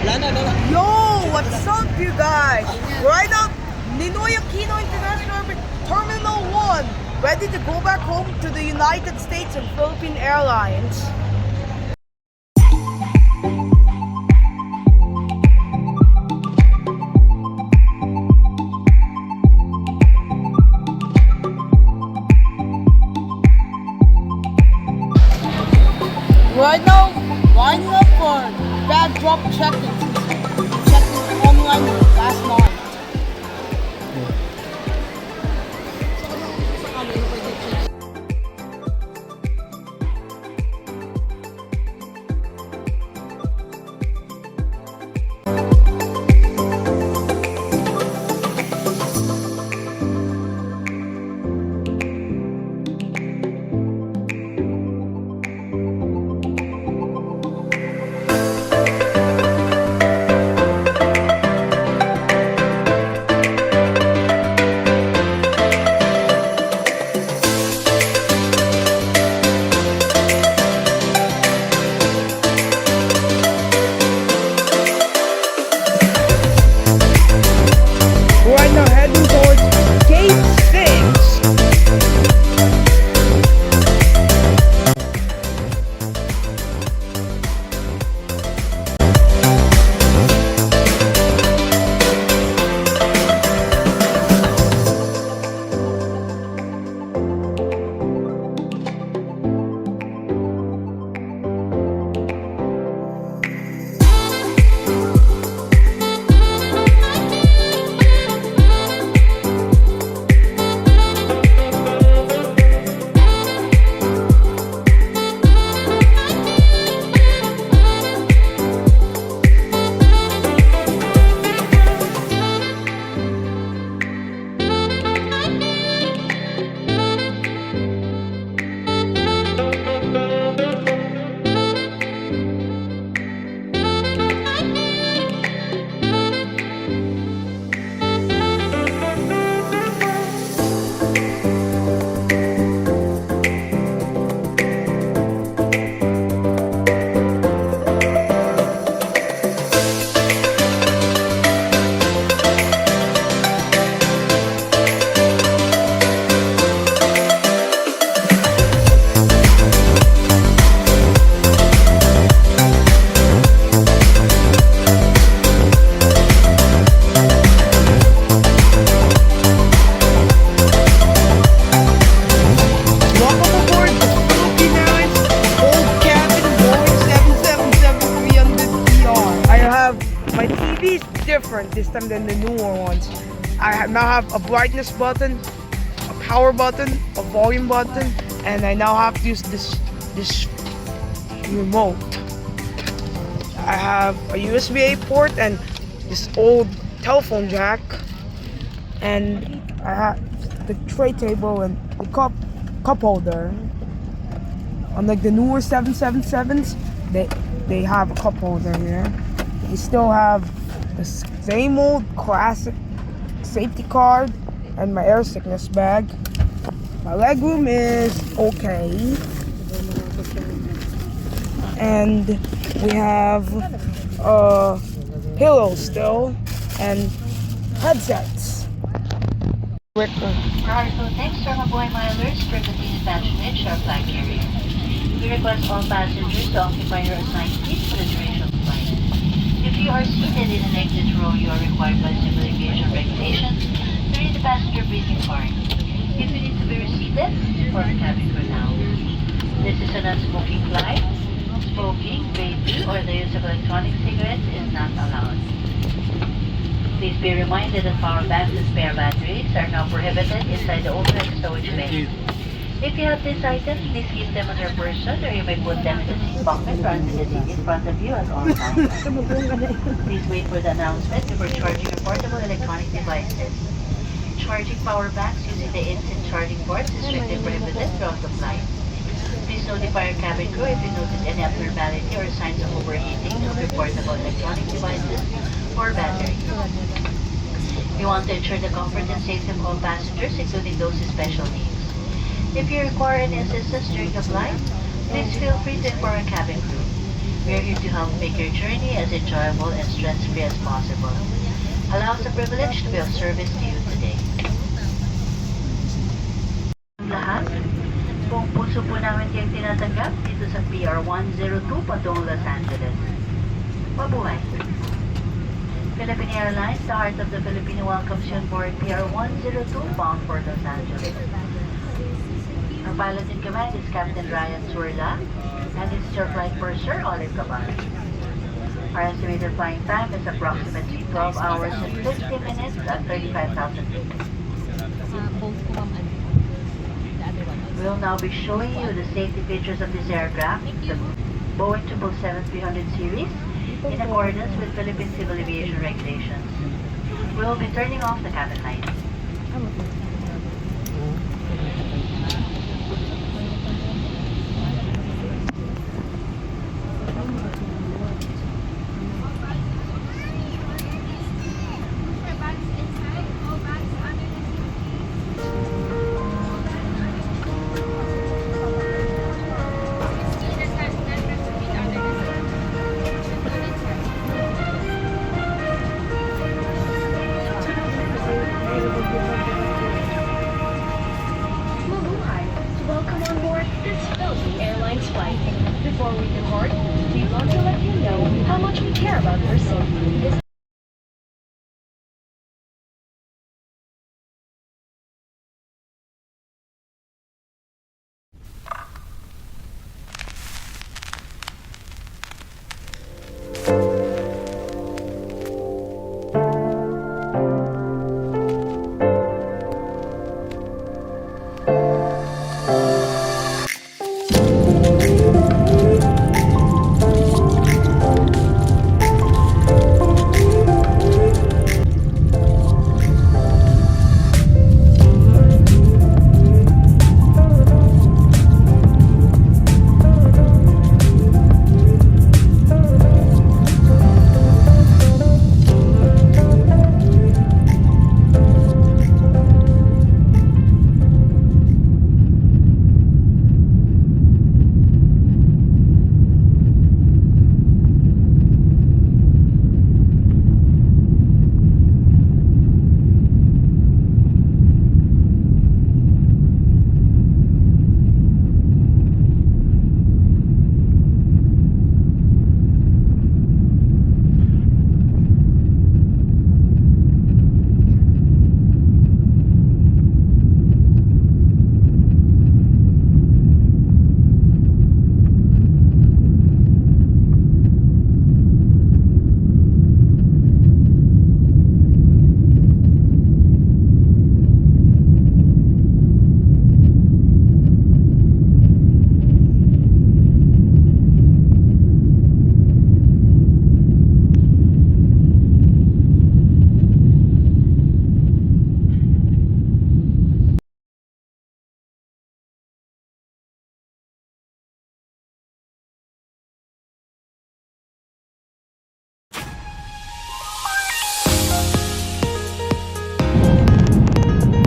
Yo, what's up, you guys? Right now, Ninoy Aquino International Airport, Terminal 1, ready to go back home to the United States and Philippine Airlines. Right now, lining up for bag drop check-in. Check-in online last night. Right now, heading towards Gate 6. Welcome aboard the Philippine Airlines Old Cabin Boeing 777-300ER. I have my TV is different this time than the newer ones. I now have a brightness button, a power button, a volume button, and I now have to use this remote. I have a USB-A port and this old telephone jack, and I have the tray table and the cup holder. Unlike the newer 777s, they have a cup holder here. We still have the same old classic safety card and my air sickness bag. My legroom is okay, and we have pillows still and headsets. Cargo next from Boeing milers for continued patronage our flag carrier. We request all passengers to occupy your assigned seats for the duration of the flight. If you are seated in an exit row, you are required by civil aviation regulations to read the passenger briefing card. If you need to be reseated, inform cabin crew now. This is a non-smoking flight. Smoking, vaping, or the use of electronic cigarettes is not allowed. Please be reminded that power banks and spare batteries are now prohibited inside the overhead storage bay. If you have these items, please keep them on your person, or you may put them in the seat pocket or under the seat in front of you at all times. Please wait for the announcement before charging your portable electronic devices. Charging power banks using the instant charging ports is strictly prohibited throughout the flight. Please notify your cabin crew if you notice any abnormality or signs of overheating of your portable electronic devices or battery. We want to ensure the comfort and safety of all passengers, including those with special needs. If you require any assistance during the flight, please feel free to inform our cabin crew. We are here to help make your journey as enjoyable and stress-free as possible. Allow us the privilege to be of service to you today. Lahat, buong puso po namin kayong tinatanggap dito sa PR 102 patungong Los Angeles. Mabuhay! Philippine Airlines, the heart of the Filipino, welcomes you on board PR 102 bound for Los Angeles. Our pilot in command is Captain Ryan Surla, and this is your flight purser, Olive Caban. Our estimated flying time is approximately 12 hours and 50 minutes at 35,000 feet. We'll now be showing you the safety features of this aircraft, the Boeing 777-300 series, in accordance with Philippine Civil Aviation regulations. We will be turning off the cabin lights. Mabuhay! Welcome on board this Philippine Airlines flight. Before we depart, we want to let you know how much we care about your safety. This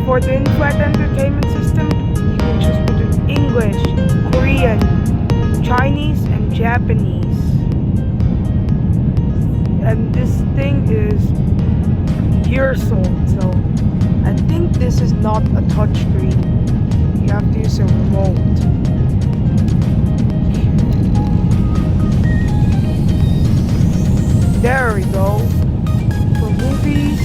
For the in-flight entertainment system, you can choose between English, Korean, Chinese, and Japanese. And this thing is years old, so I think this is not a touchscreen. You have to use a remote. There we go. For movies,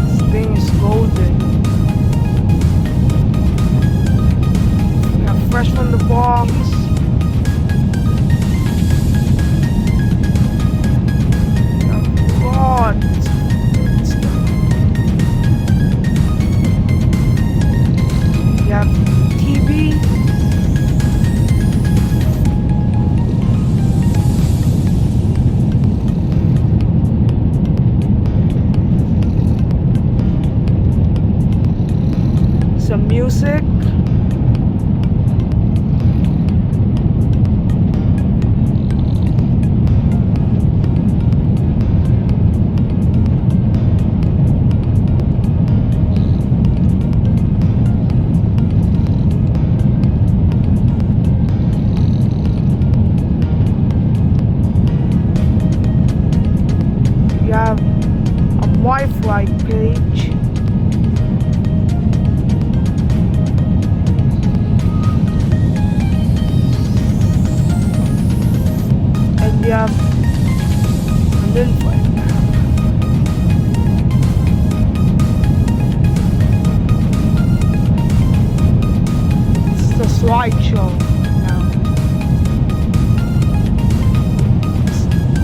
this thing is golden. We have fresh from the box. We have lots. We have TV. Some music. flight page. And we have an in-flight map. It's the slideshow now.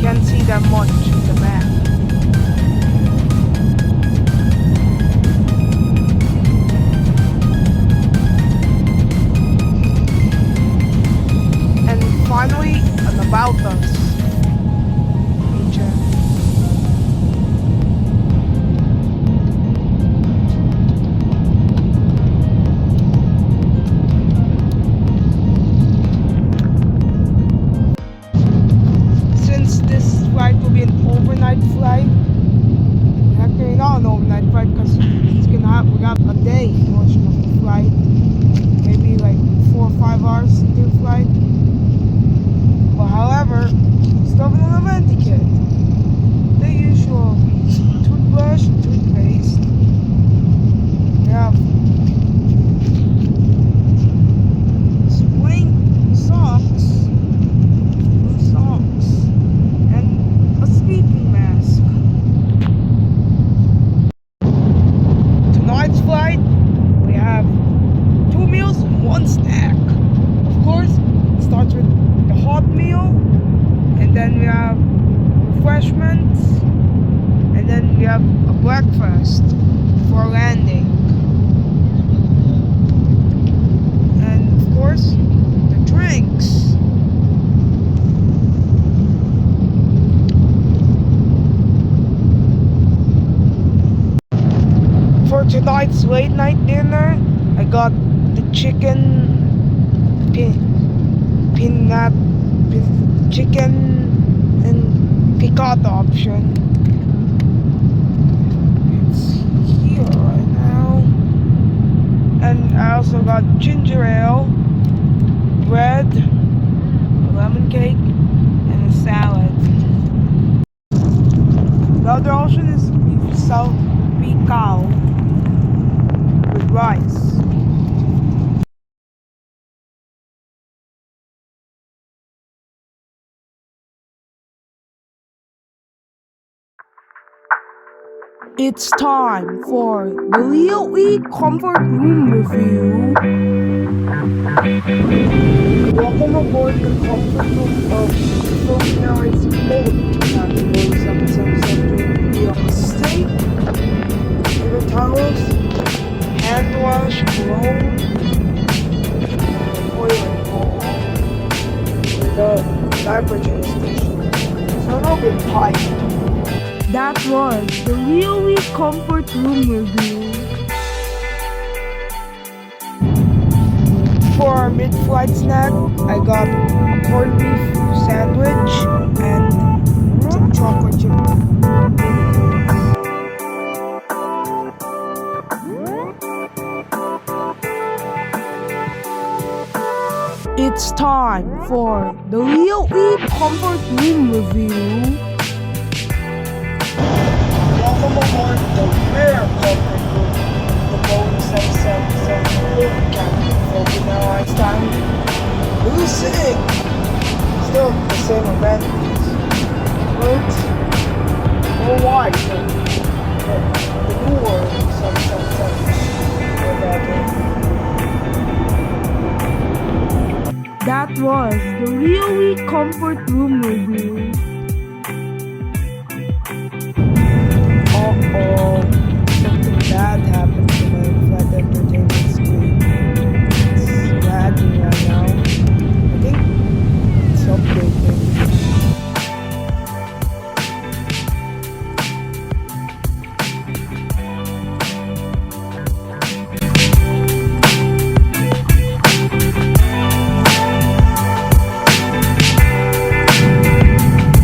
Can't see that much in the map. And finally, an about us feature. Since this flight will be an overnight flight, actually not an overnight flight because we got a day portion of the flight, maybe like 4 or 5 hours to flight. But however, still in an event kit. The usual toothbrush, toothpaste. We have spring socks, blue socks, and a sleeping mask. Tonight's flight, we have 2 meals and 1 snack. Of course, it starts with the hot meal, and then we have refreshments, and then we have a breakfast for landing, and of course the drinks. For tonight's late night dinner, I got the chicken chicken and piccata option. It's here right now. And I also got ginger ale, bread, a lemon cake, and a salad. The other option is beef salpicao with rice. It's time for the Leo E Comfort Room Review. Welcome aboard the comfort room of Philippine Airlines Boeing 777-300ER. Stay in the towels, hand wash, cologne, toilet bowl, the diaper change station. So don't get tired. That was the Leo E Comfort Room Review. For our mid-flight snack, I got a corned beef sandwich and some chocolate chip mini. It's time for the Leo E Comfort Room Review. Welcome aboard the rare comfort room, the Boeing 777 cabin, Philippine Airlines time. Losing! Still the same amenities. But more wide than the newer 777. That was the Leo E Comfort Room Review. Something bad happened to my flight entertainment screen. It's lagging right now. I think it's updating.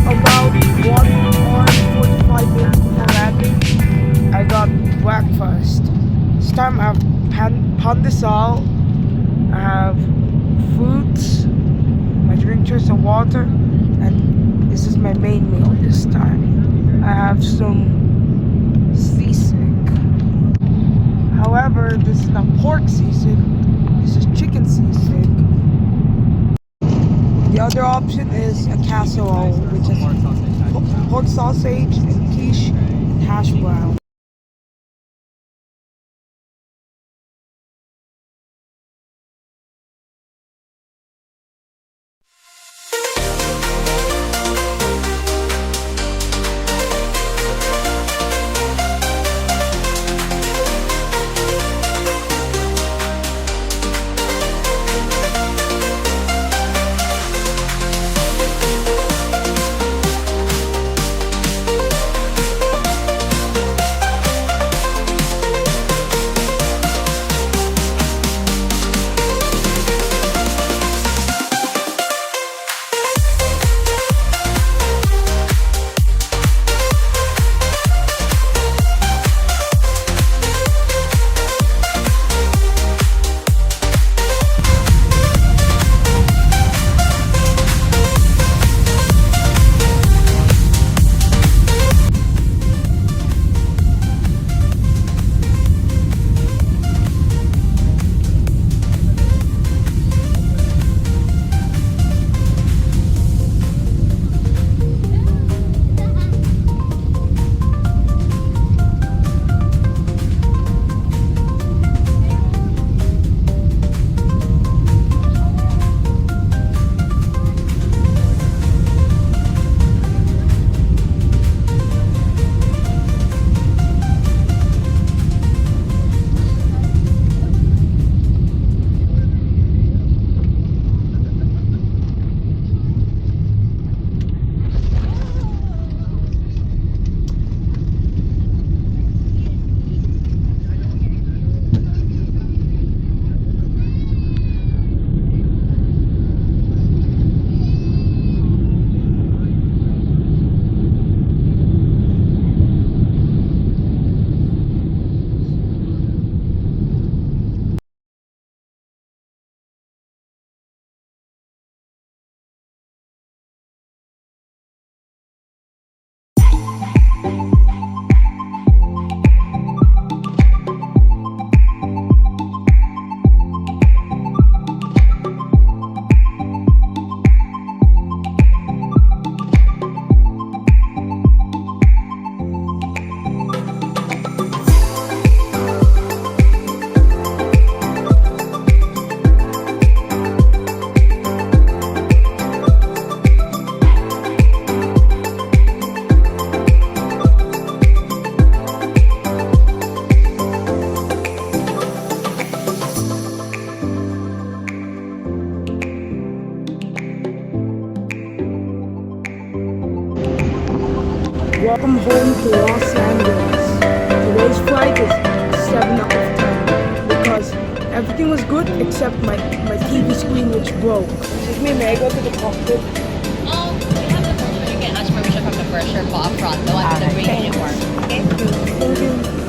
About 1 hour 45 minutes before landing, I got breakfast. This time I have pandesal, I have fruits, my drink choice of water, and this is my main meal this time. I have some However, this is not pork sisig. This is chicken sisig. The other option is a casserole, which is pork sausage and quiche and hash brown. Welcome home to Los Angeles. Today's flight is 7 out of 10 because everything was good except my TV screen, which broke. Excuse me, may I go to the cockpit? We have the permission. You can ask permission from the first or up front, the one with the green uniform. Okay? Thank you.